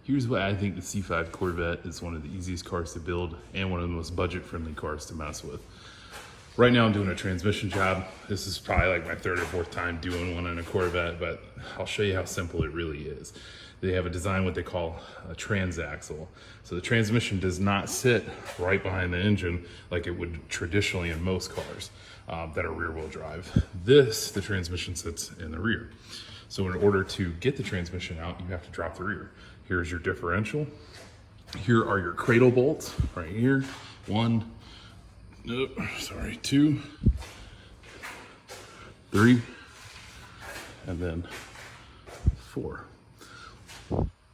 Here's why I think the C5 Corvette is one of the easiest cars to build and one of the most budget-friendly cars to mess with. Right now I'm doing a transmission job. This is probably like my third or fourth time doing one in a Corvette, but I'll show you how simple it really is. They have a design what they call a transaxle. So the transmission does not sit right behind the engine like it would traditionally in most cars that are rear-wheel drive. The transmission sits in the rear. So in order to get the transmission out, you have to drop the rear. Here's your differential. Here are your cradle bolts right here. 2, 3, and then 4.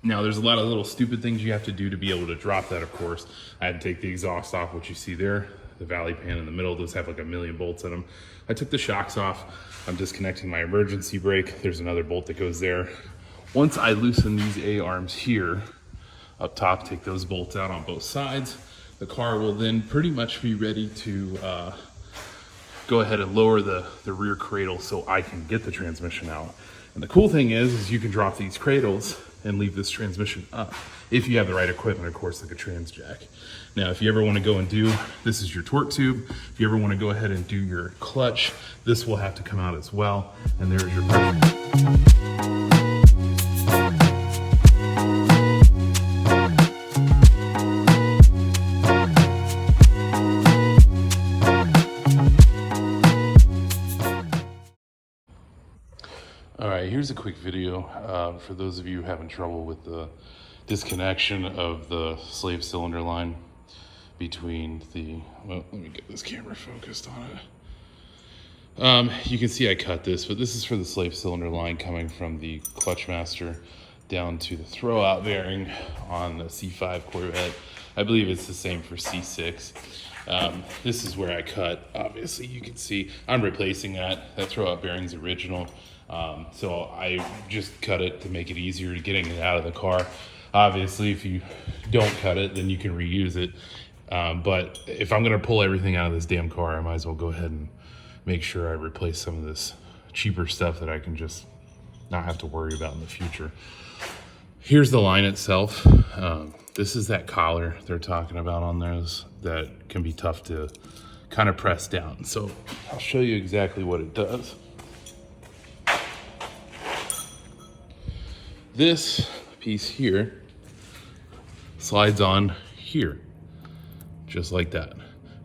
Now there's a lot of little stupid things you have to do to be able to drop that, of course. I had to take the exhaust off, what you see there. The valley pan in the middle, those have like a million bolts in them. I took the shocks off. I'm disconnecting my emergency brake. There's another bolt that goes there. Once I loosen these A-arms here, up top, take those bolts out on both sides, the car will then pretty much be ready to go ahead and lower the rear cradle so I can get the transmission out. And the cool thing is you can drop these cradles and leave this transmission up if you have the right equipment, of course, like a trans jack. Now, if you ever want to go and do, this is your torque tube. If you ever want to go ahead and do your clutch, this will have to come out as well. And there's your pressure. All right, here's a quick video for those of you having trouble with the disconnection of the slave cylinder line between the, well, let me get this camera focused on it. You can see I cut this, but this is for the slave cylinder line coming from the clutch master down to the throwout bearing on the C5 Corvette. I believe it's the same for C6. This is where I cut. Obviously, you can see I'm replacing that. That throwout bearing's original. So I just cut it to make it easier to getting it out of the car. Obviously, if you don't cut it, then you can reuse it. But if I'm gonna pull everything out of this damn car, I might as well go ahead and make sure I replace some of this cheaper stuff that I can just not have to worry about in the future. Here's the line itself. This is that collar they're talking about on those that can be tough to kind of press down. So I'll show you exactly what it does. This piece here slides on here, just like that.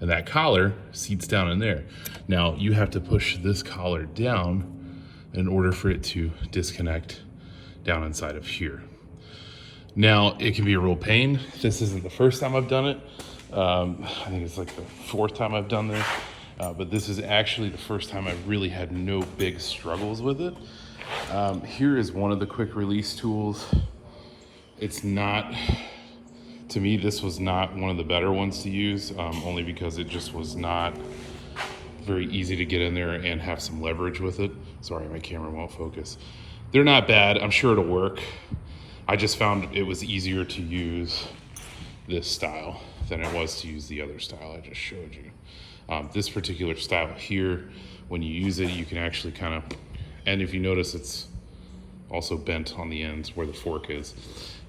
And that collar seats down in there. Now you have to push this collar down in order for it to disconnect down inside of here. Now it can be a real pain. This isn't the first time I've done it. I think it's like the 4th time I've done this, but this is actually the first time I've really had no big struggles with it. Here is one of the quick release tools. It's not, to me, this was not one of the better ones to use, only because it just was not very easy to get in there and have some leverage with it. Sorry, my camera won't focus. They're not bad. I'm sure it'll work. I just found it was easier to use this style than it was to use the other style I just showed you. This particular style here, when you use it, you can actually kind of, and if you notice, it's also bent on the ends where the fork is.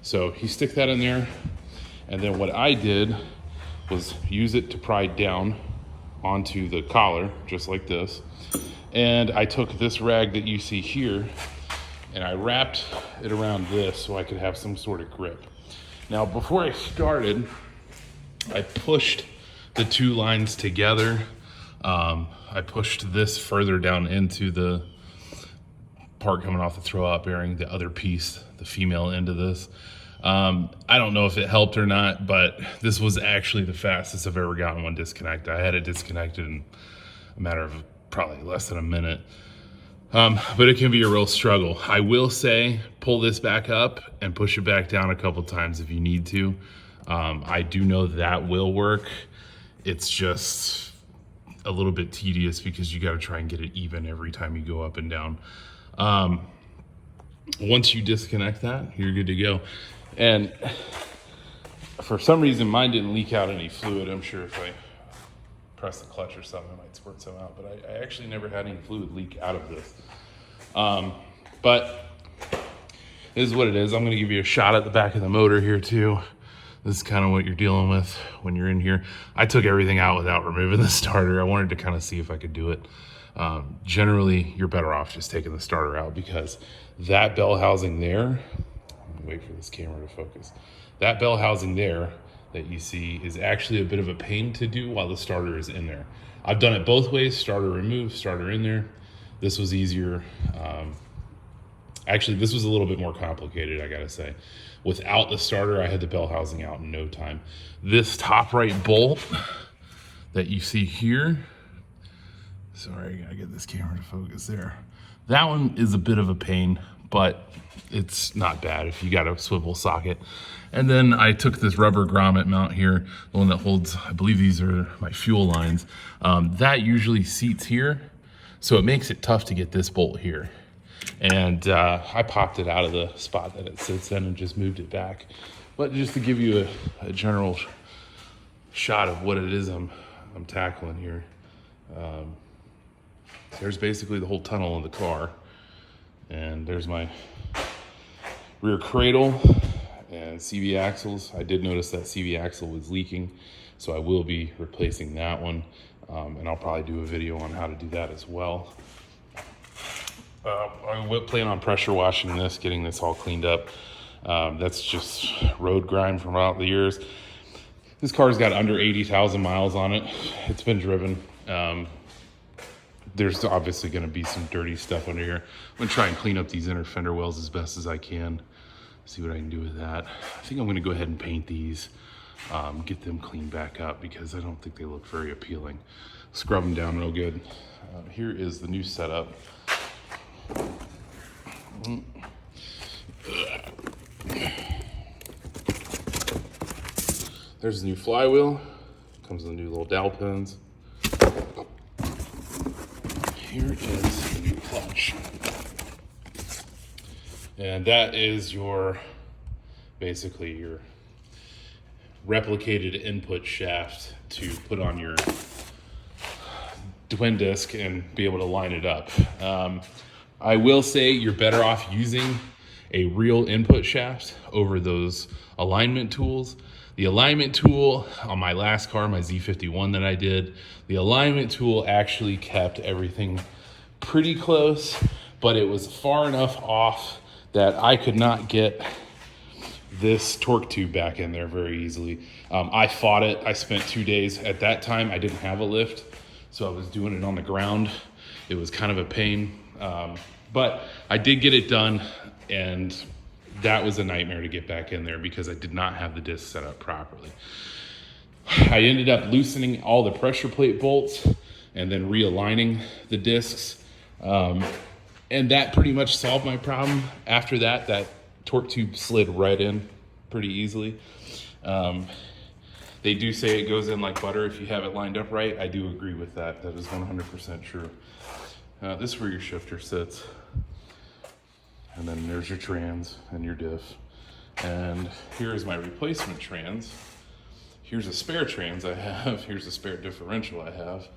So you stick that in there, and then what I did was use it to pry down onto the collar, just like this. And I took this rag that you see here, and I wrapped it around this so I could have some sort of grip. Now, before I started, I pushed the two lines together. I pushed this further down into the part coming off the throwout bearing, the other piece, the female end of this. I don't know if it helped or not, but this was actually the fastest I've ever gotten one disconnected. I had it disconnected in a matter of probably less than a minute. But it can be a real struggle. I will say, pull this back up and push it back down a couple times if you need to. I do know that will work. It's just a little bit tedious because you got to try and get it even every time you go up and down. Once you disconnect that, you're good to go. And for some reason, mine didn't leak out any fluid. I'm sure if I press the clutch or something, it might squirt some out, but I actually never had any fluid leak out of this. But This is what it is. I'm gonna give you a shot at the back of the motor here too. This is kind of what you're dealing with when you're in here. I took everything out without removing the starter. I wanted to kind of see if I could do it. Generally, you're better off just taking the starter out, because that bell housing there, wait for this camera to focus. That bell housing there that you see is actually a bit of a pain to do while the starter is in there. I've done it both ways, starter removed, starter in there. This was easier. Actually, this was a little bit more complicated, I gotta say. Without the starter, I had the bell housing out in no time. This top right bolt that you see here, sorry, I gotta get this camera to focus there. That one is a bit of a pain, but it's not bad if you got a swivel socket. And then I took this rubber grommet mount here, the one that holds, I believe these are my fuel lines. That usually seats here, so it makes it tough to get this bolt here. And I popped it out of the spot that it sits in and just moved it back. But just to give you a general shot of what it is I'm tackling here. There's basically the whole tunnel in the car. And there's my rear cradle and CV axles. I did notice that CV axle was leaking, so I will be replacing that one. And I'll probably do a video on how to do that as well. I will plan on pressure washing this, getting this all cleaned up. That's just road grind from out the years. This car's got under 80,000 miles on it. It's been driven. There's obviously going to be some dirty stuff under here. I'm going to try and clean up these inner fender wells as best as I can. See what I can do with that. I think I'm going to go ahead and paint these, get them cleaned back up, because I don't think they look very appealing. Scrub them down real good. Here is the new setup. There's the new flywheel. Comes with the new little dowel pins. Here is the new clutch. And that is basically your replicated input shaft to put on your twin disc and be able to line it up. I will say you're better off using a real input shaft over those alignment tools. The alignment tool on my last car, my Z51 that I did, the alignment tool actually kept everything pretty close, but it was far enough off that I could not get this torque tube back in there very easily. I fought it. I spent 2 days. At that time, I didn't have a lift, so I was doing it on the ground. It was kind of a pain, but I did get it done, and that was a nightmare to get back in there because I did not have the disc set up properly. I ended up loosening all the pressure plate bolts and then realigning the discs. And that pretty much solved my problem. After that, that torque tube slid right in pretty easily. They do say it goes in like butter if you have it lined up right. I do agree with that. That is 100% true. This is where your shifter sits. And then there's your trans and your diff. And here's my replacement trans. Here's a spare trans I have. Here's a spare differential I have.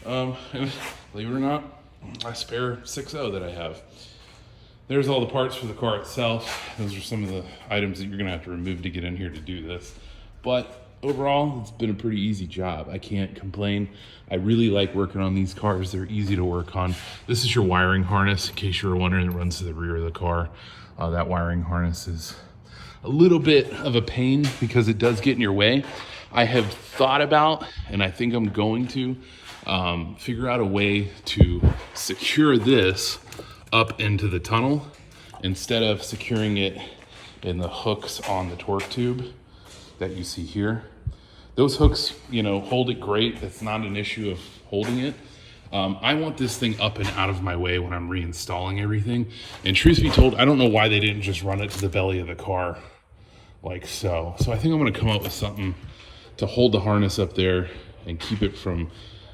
And believe it or not, a spare 6.0 that I have. There's all the parts for the car itself. Those are some of the items that you're gonna have to remove to get in here to do this. But overall, it's been a pretty easy job. I can't complain. I really like working on these cars. They're easy to work on. This is your wiring harness, in case you were wondering. It runs to the rear of the car. That wiring harness is a little bit of a pain because it does get in your way. I have thought about, and I think I'm going to, figure out a way to secure this up into the tunnel instead of securing it in the hooks on the torque tube that you see here. Those hooks, hold it great. It's not an issue of holding it. I want this thing up and out of my way when I'm reinstalling everything. And truth be told, I don't know why they didn't just run it to the belly of the car like so. So I think I'm gonna come up with something to hold the harness up there and keep it from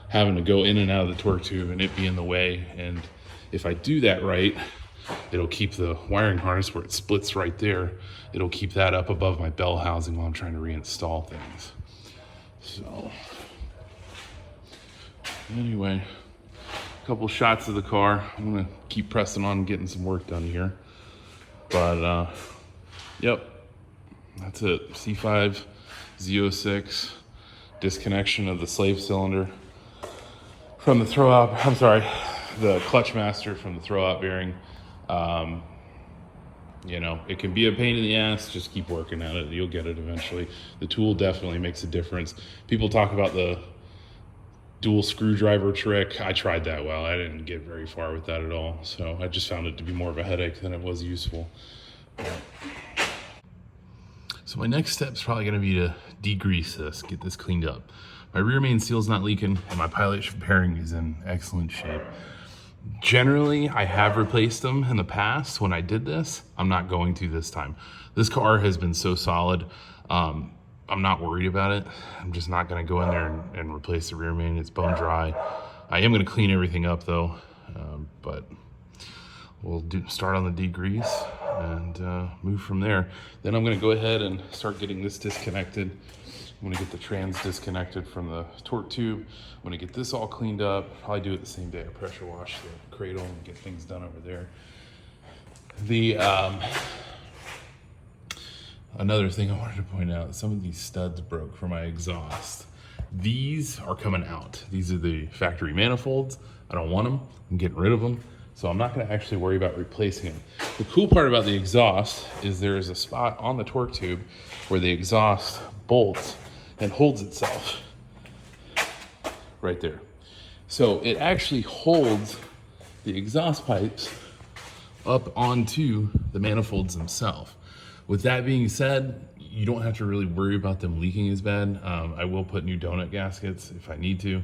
having to go in and out of the torque tube and it be in the way. And if I do that right, it'll keep the wiring harness where it splits right there. It'll keep that up above my bell housing while I'm trying to reinstall things. So anyway, a couple shots of the car. I'm gonna keep pressing on and getting some work done here. But yep, that's it. C5 Z06 disconnection of the slave cylinder from the throw out. I'm sorry, the clutch master from the throw out bearing. You know, it can be a pain in the ass. Just keep working at it. You'll get it eventually. The tool definitely makes a difference. People talk about the dual screwdriver trick. I tried that. Well, I didn't get very far with that at all. So I just found it to be more of a headache than it was useful. So my next step is probably going to be to degrease this, get this cleaned up. My rear main seal's not leaking, and my pilot bearing is in excellent shape. Generally, I have replaced them in the past when I did this. I'm not going to this time. This car has been so solid. I'm not worried about it. I'm just not going to go in there and replace the rear main. It's bone dry. I am going to clean everything up though, but we'll start on the degrease and move from there. Then I'm going to go ahead and start getting this disconnected. I'm going to get the trans disconnected from the torque tube. I'm going to get this all cleaned up. Probably do it the same day. I pressure wash the cradle and get things done over there. Another thing I wanted to point out, some of these studs broke for my exhaust. These are coming out. These are the factory manifolds. I don't want them. I'm getting rid of them. So I'm not going to actually worry about replacing them. The cool part about the exhaust is there is a spot on the torque tube where the exhaust bolts and holds itself right there. So it actually holds the exhaust pipes up onto the manifolds themselves. With that being said, you don't have to really worry about them leaking as bad. I will put new donut gaskets if I need to,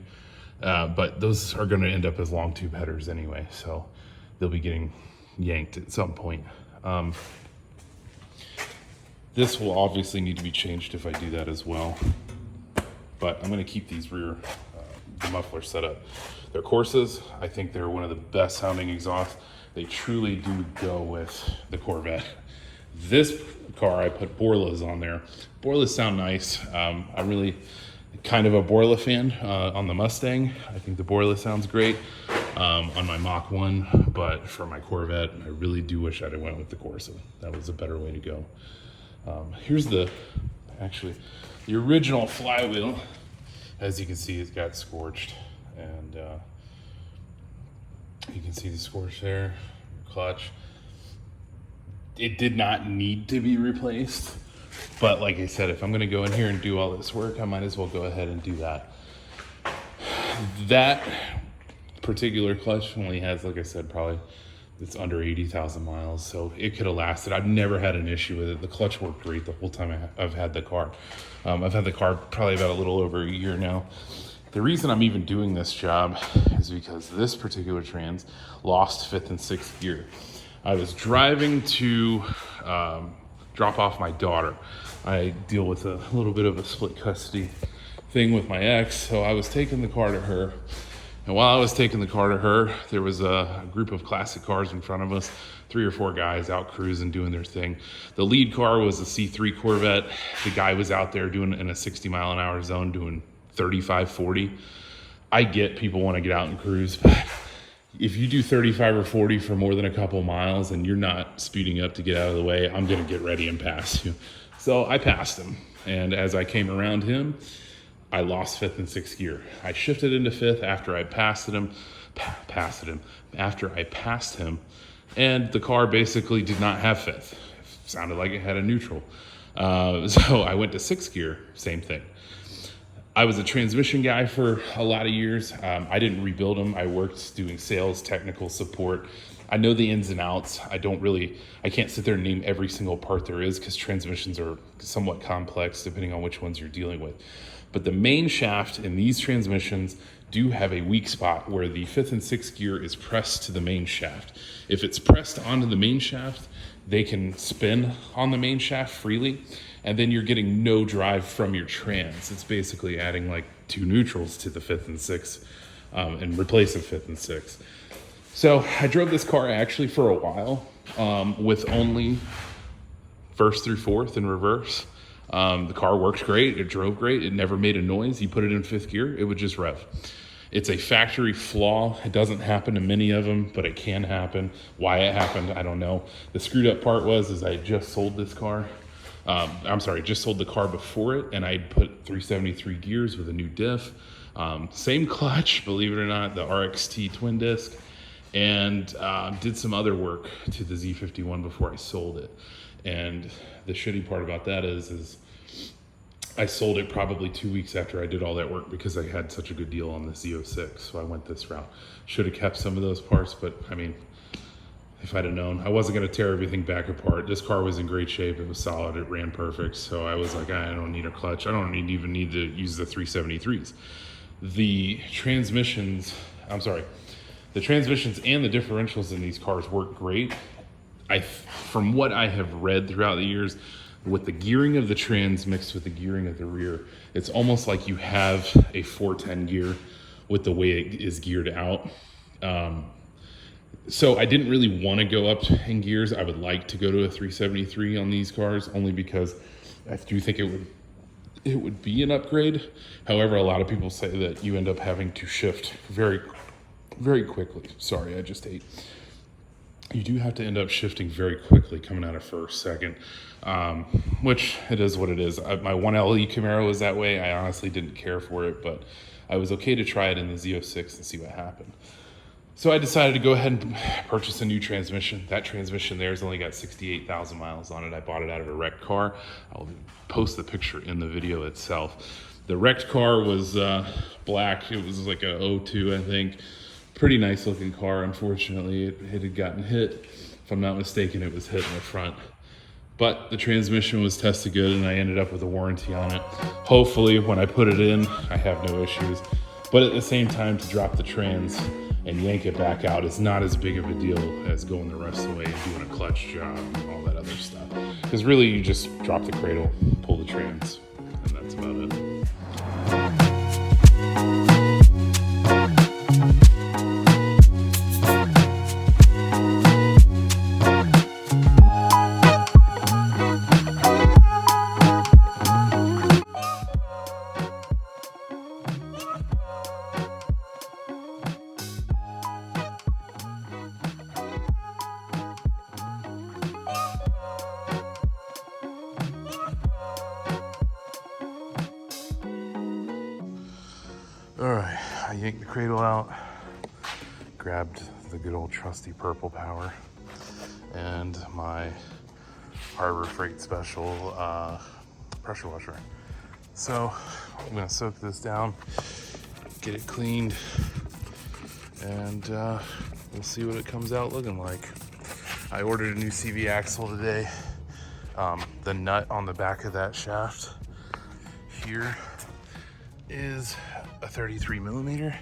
but those are going to end up as long tube headers anyway, so they'll be getting yanked at some point. This will obviously need to be changed if I do that as well, but I'm going to keep these rear mufflers set up. They're Corsas. I think they're one of the best sounding exhausts. They truly do go with the Corvette. This car, I put Borlas on there. Borlas sound nice. I'm really kind of a Borla fan on the Mustang. I think the Borla sounds great on my Mach 1, but for my Corvette, I really do wish I'd have went with the Corsa. That was a better way to go. Here's the original flywheel. As you can see, it's got scorched, and you can see the scorch there, clutch. It did not need to be replaced, but like I said, if I'm gonna go in here and do all this work, I might as well go ahead and do that. That particular clutch only has, like I said, probably it's under 80,000 miles, so it could have lasted. I've never had an issue with it. The clutch worked great the whole time I've had the car. I've had the car probably about a little over a year now. The reason I'm even doing this job is because this particular trans lost 5th and 6th gear. I was driving to drop off my daughter. I deal with a little bit of a split custody thing with my ex, so I was taking the car to her. And while I was taking the car to her, there was a group of classic cars in front of us, 3 or 4 guys out cruising, doing their thing. The lead car was a C3 Corvette. The guy was out there doing in a 60 mile an hour zone, doing 35, 40. I get people want to get out and cruise, but if you do 35 or 40 for more than a couple miles and you're not speeding up to get out of the way, I'm going to get ready and pass you. So I passed him. And as I came around him, I lost 5th and 6th gear. I shifted into 5th after I passed him, and the car basically did not have 5th. It sounded like it had a neutral. So I went to 6th gear, same thing. I was a transmission guy for a lot of years. I didn't rebuild them. I worked doing sales, technical support. I know the ins and outs. I can't sit there and name every single part there is because transmissions are somewhat complex depending on which ones you're dealing with. But the main shaft in these transmissions do have a weak spot where the 5th and 6th gear is pressed to the main shaft. If it's pressed onto the main shaft, they can spin on the main shaft freely, and then you're getting no drive from your trans. It's basically adding like 2 neutrals to the 5th and 6th and replacing 5th and 6th. So I drove this car actually for a while with only 1st through 4th in reverse. The car works great. It drove great. It never made a noise. You put it in 5th gear, it would just rev. It's a factory flaw. It doesn't happen to many of them, but it can happen. Why it happened, I don't know. The screwed up part is I just sold this car. Just sold the car before it, and I'd put 373 gears with a new diff. Same clutch, believe it or not, the RXT twin disc, and did some other work to the Z51 before I sold it. And the shitty part about that is I sold it probably 2 weeks after I did all that work because I had such a good deal on the Z06. So I went this route. Should have kept some of those parts, but I mean, if I'd have known, I wasn't going to tear everything back apart. This car was in great shape. It was solid. It ran perfect. So I was like, I don't need a clutch. I don't even need to use the 373s. The transmissions and the differentials in these cars work great. From what I have read throughout the years, with the gearing of the trans mixed with the gearing of the rear, it's almost like you have a 410 gear with the way it is geared out. So I didn't really want to go up in gears. I would like to go to a 373 on these cars, only because I do think it would be an upgrade. However, a lot of people say that you end up having to shift very, very quickly. Sorry, I just ate. You do have to end up shifting very quickly coming out of first, second, which it is what it is. My 1LE Camaro was that way. I honestly didn't care for it, but I was okay to try it in the Z06 and see what happened. So I decided to go ahead and purchase a new transmission. That transmission there's only got 68,000 miles on it. I bought it out of a wrecked car. I'll post the picture in the video itself. The wrecked car was black. It was like a 02, I think. Pretty nice looking car. Unfortunately, it had gotten hit. If I'm not mistaken, it was hit in the front. But the transmission was tested good and I ended up with a warranty on it. Hopefully when I put it in, I have no issues. But at the same time, to drop the trans and yank it back out is not as big of a deal as going the rest of the way and doing a clutch job and all that other stuff. Because really you just drop the cradle, pull the trans, and that's about it. All right, I yanked the cradle out, grabbed the good old trusty purple power and my Harbor Freight Special pressure washer. So I'm gonna soak this down, get it cleaned, and we'll see what it comes out looking like. I ordered a new CV axle today. The nut on the back of that shaft here is a 33 millimeter.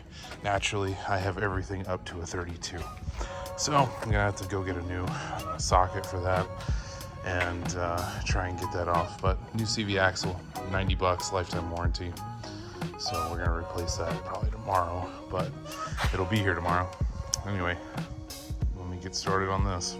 Naturally, I have everything up to a 32. So I'm gonna have to go get a new socket for that and try and get that off. But new CV axle, 90 bucks, lifetime warranty. So we're gonna replace that probably tomorrow, but it'll be here tomorrow. Anyway, let me get started on this.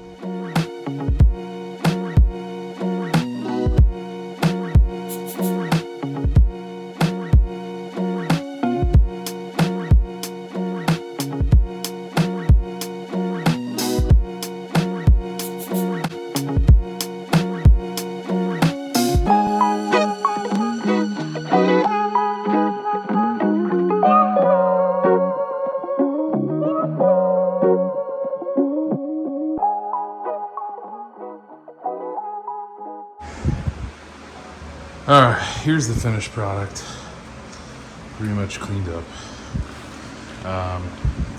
All right, here's the finished product. Pretty much cleaned up.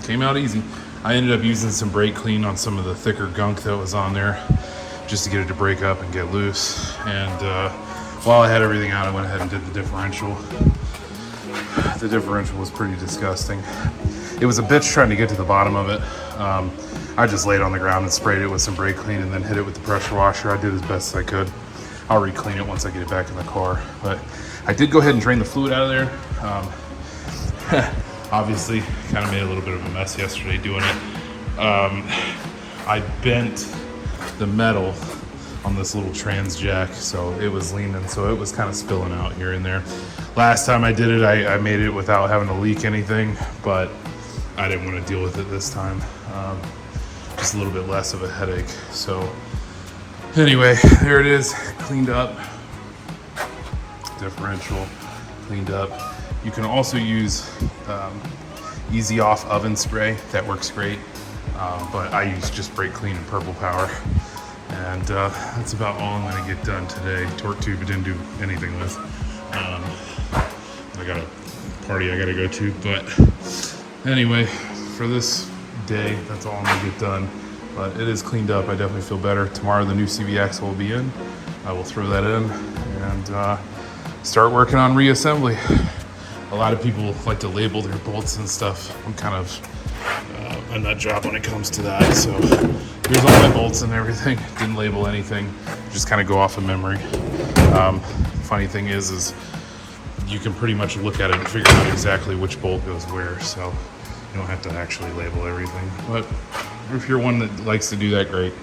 Came out easy. I ended up using some brake clean on some of the thicker gunk that was on there just to get it to break up and get loose. And while I had everything out, I went ahead and did the differential. The differential was pretty disgusting. It was a bitch trying to get to the bottom of it. I just laid on the ground and sprayed it with some brake clean and then hit it with the pressure washer. I did as best as I could. I'll re-clean it once I get it back in the car. But I did go ahead and drain the fluid out of there. Obviously, kind of made a little bit of a mess yesterday doing it. I bent the metal on this little trans jack, so it was leaning, so it was kind of spilling out here and there. Last time I did it, I made it without having to leak anything, but I didn't want to deal with it this time. Just a little bit less of a headache. So anyway, there it is, cleaned up. Differential cleaned up. You can also use Easy Off oven spray. That works great, but I use just Brake Clean and Purple Power. And that's about all I'm gonna get done today. Torque tube I didn't do anything with. I got a party I gotta go to, but anyway, for this day, that's all I'm gonna get done. But it is cleaned up, I definitely feel better. Tomorrow the new CV axle will be in. I will throw that in and start working on reassembly. A lot of people like to label their bolts and stuff. I'm kind of a nut job when it comes to that, so here's all my bolts and everything. Didn't label anything, just kind of go off of memory. Funny thing is you can pretty much look at it and figure out exactly which bolt goes where, so you don't have to actually label everything. But if you're one that likes to do that, great.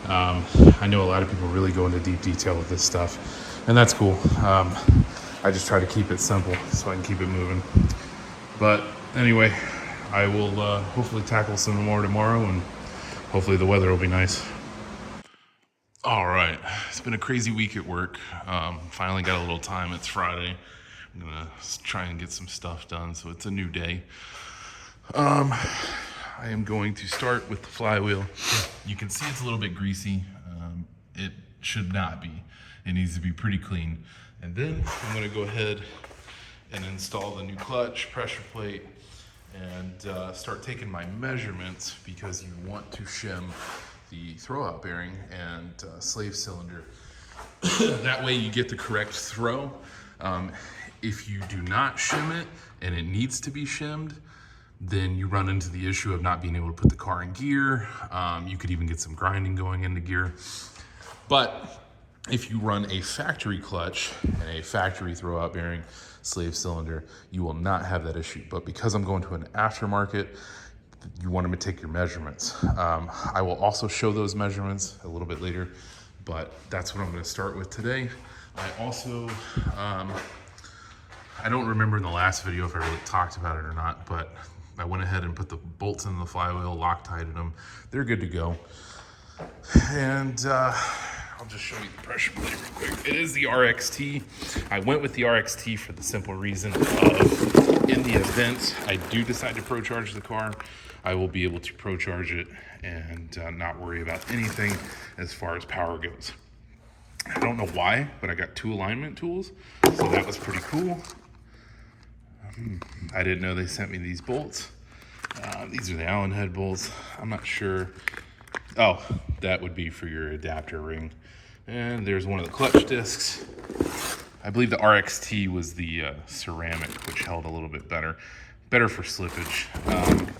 I know a lot of people really go into deep detail with this stuff, and that's cool. I just try to keep it simple so I can keep it moving. But anyway, I will hopefully tackle some more tomorrow, and hopefully the weather will be nice. All right, it's been a crazy week at work. Finally got a little time. It's Friday. I'm gonna try and get some stuff done, so it's a new day. I am going to start with the flywheel. You can see it's a little bit greasy. It should not be. It needs to be pretty clean. And then I'm gonna go ahead and install the new clutch, pressure plate, and start taking my measurements, because you want to shim the throwout bearing and slave cylinder. That way you get the correct throw. If you do not shim it and it needs to be shimmed, then you run into the issue of not being able to put the car in gear. You could even get some grinding going into gear. But if you run a factory clutch and a factory throwout bearing, slave cylinder, you will not have that issue. But because I'm going to an aftermarket, you want to take your measurements. I will also show those measurements a little bit later, but that's what I'm going to start with today. I also, I don't remember in the last video if I really talked about it or not, but I went ahead and put the bolts in the flywheel, Loctited them. They're good to go. And I'll just show you the pressure plate real quick. It is the RXT. I went with the RXT for the simple reason of, in the event I do decide to pro charge the car, I will be able to pro charge it and not worry about anything as far as power goes. I don't know why, but I got 2 alignment tools, so that was pretty cool. I didn't know they sent me these bolts. These are the Allen head bolts. I'm not sure. Oh, that would be for your adapter ring. And there's one of the clutch discs. I believe the RXT was the ceramic, which held a little bit better for slippage.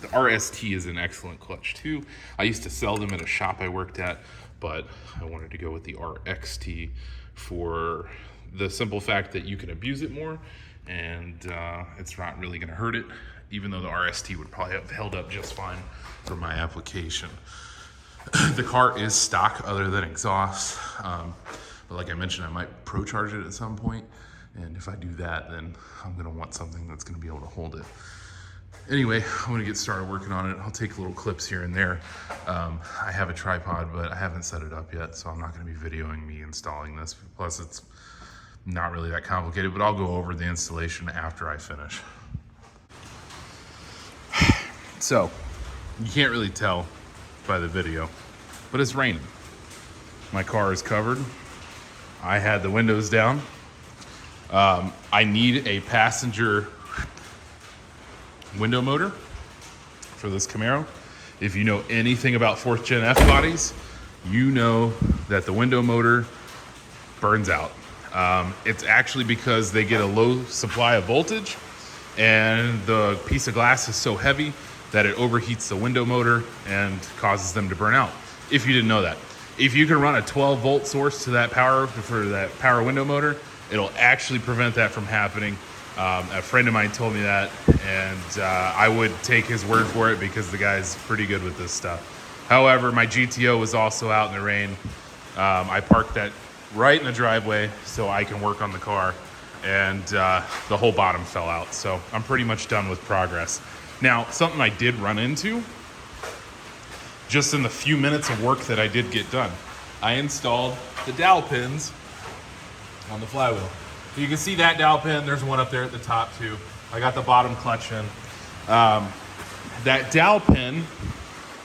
The RST is an excellent clutch too. I used to sell them at a shop I worked at, but I wanted to go with the RXT for the simple fact that you can abuse it more, and it's not really gonna hurt it, even though the RST would probably have held up just fine for my application. The car is stock other than exhaust, but like I mentioned, I might pro charge it at some point, and if I do that, then I'm gonna want something that's gonna be able to hold it. Anyway, I'm gonna get started working on it. I'll take little clips here and there. I have a tripod, but I haven't set it up yet, so I'm not gonna be videoing me installing this. Plus, it's not really that complicated, but I'll go over the installation after I finish. So, you can't really tell by the video, but it's raining. My car is covered. I had the windows down. I need a passenger window motor for this Camaro. If you know anything about 4th gen F bodies, you know that the window motor burns out. It's actually because they get a low supply of voltage, and the piece of glass is so heavy that it overheats the window motor and causes them to burn out. If you didn't know that. If you can run a 12 volt source to that power, for that power window motor, it'll actually prevent that from happening. A friend of mine told me that, and I would take his word for it because the guy's pretty good with this stuff. However, my GTO was also out in the rain, I parked that right in the driveway so I can work on the car, and the whole bottom fell out. So I'm pretty much done with progress. Now, something I did run into just in the few minutes of work that I did get done, I installed the dowel pins on the flywheel. So you can see that dowel pin, there's one up there at the top too. I got the bottom clutch in. That dowel pin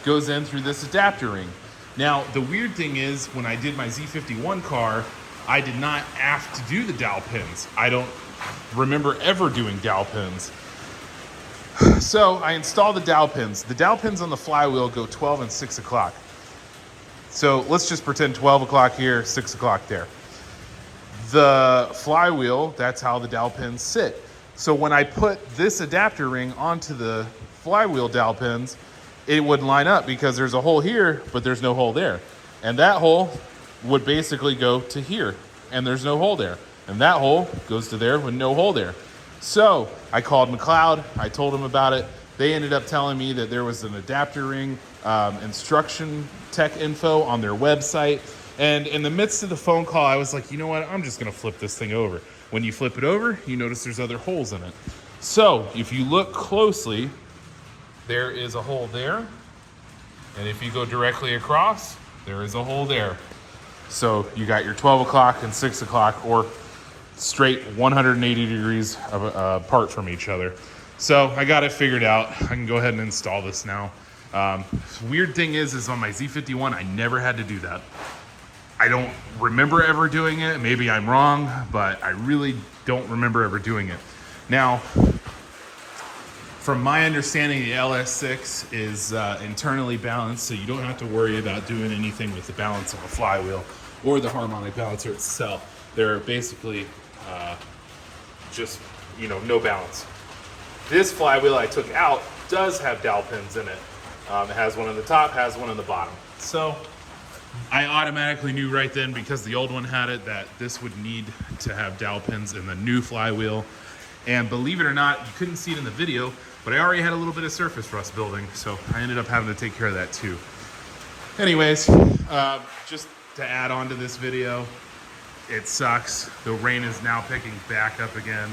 goes in through this adapter ring. Now, the weird thing is, when I did my Z51 car, I did not have to do the dowel pins. I don't remember ever doing dowel pins. So I installed the dowel pins. The dowel pins on the flywheel go 12 and 6 o'clock. So let's just pretend 12 o'clock here, 6 o'clock there. The flywheel, that's how the dowel pins sit. So when I put this adapter ring onto the flywheel dowel pins, it wouldn't line up because there's a hole here, but there's no hole there. And that hole would basically go to here, and there's no hole there. And that hole goes to there with no hole there. So I called Mcleod, I told them about it. They ended up telling me that there was an adapter ring instruction tech info on their website. And in the midst of the phone call, I was like, you know what? I'm just gonna flip this thing over. When you flip it over, you notice there's other holes in it. So if you look closely, there is a hole there. And if you go directly across, there is a hole there. So you got your 12 o'clock and 6 o'clock, or straight 180 degrees apart from each other. So I got it figured out. I can go ahead and install this now. Weird thing is on my Z51, I never had to do that. I don't remember ever doing it. Maybe I'm wrong, but I really don't remember ever doing it. Now, from my understanding, the LS6 is internally balanced, so you don't have to worry about doing anything with the balance on the flywheel or the harmonic balancer itself. They're basically just, no balance. This flywheel I took out does have dowel pins in it. It has one on the top, has one on the bottom. So I automatically knew right then, because the old one had it, that this would need to have dowel pins in the new flywheel. And believe it or not, you couldn't see it in the video, but I already had a little bit of surface rust building, so I ended up having to take care of that too. Anyways, just to add on to this video, it sucks. The rain is now picking back up again.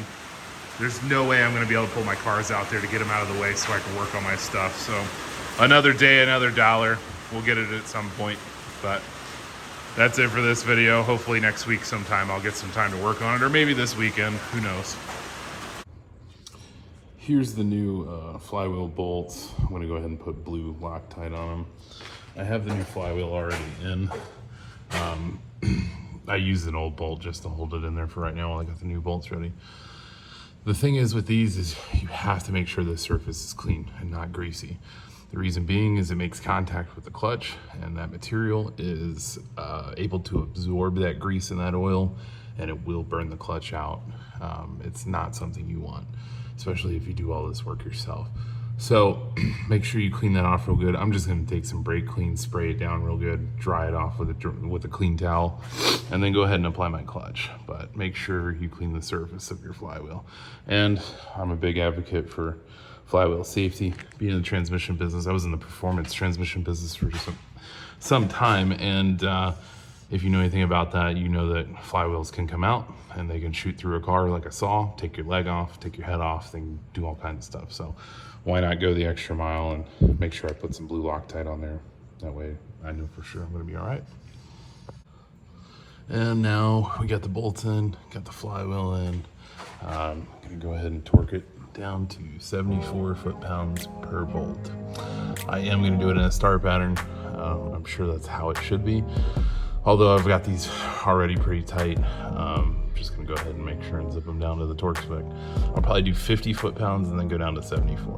There's no way I'm gonna be able to pull my cars out there to get them out of the way so I can work on my stuff. So another day, another dollar. We'll get it at some point, but that's it for this video. Hopefully next week sometime I'll get some time to work on it, or maybe this weekend, who knows. Here's the new flywheel bolts. I'm gonna go ahead and put blue Loctite on them. I have the new flywheel already in. I used an old bolt just to hold it in there for right now while I got the new bolts ready. The thing is with these is you have to make sure the surface is clean and not greasy. The reason being is it makes contact with the clutch, and that material is able to absorb that grease and that oil, and it will burn the clutch out. It's not something you want, especially if you do all this work yourself. So make sure you clean that off real good. I'm just gonna take some brake clean, spray it down real good, dry it off with a clean towel, and then go ahead and apply my clutch. But make sure you clean the surface of your flywheel. And I'm a big advocate for flywheel safety. Being in the transmission business, I was in the performance transmission business for just some time, and if you know anything about that, you know that flywheels can come out and they can shoot through a car like a saw, take your leg off, take your head off, they can do all kinds of stuff. So why not go the extra mile and make sure I put some blue Loctite on there. That way I know for sure I'm gonna be all right. And now we got the bolts in, got the flywheel in. I'm gonna go ahead and torque it down to 74 foot-pounds per bolt. I am gonna do it in a star pattern. I'm sure that's how it should be. Although I've got these already pretty tight, just gonna go ahead and make sure and zip them down to the torque spec. I'll probably do 50 foot-pounds and then go down to 74.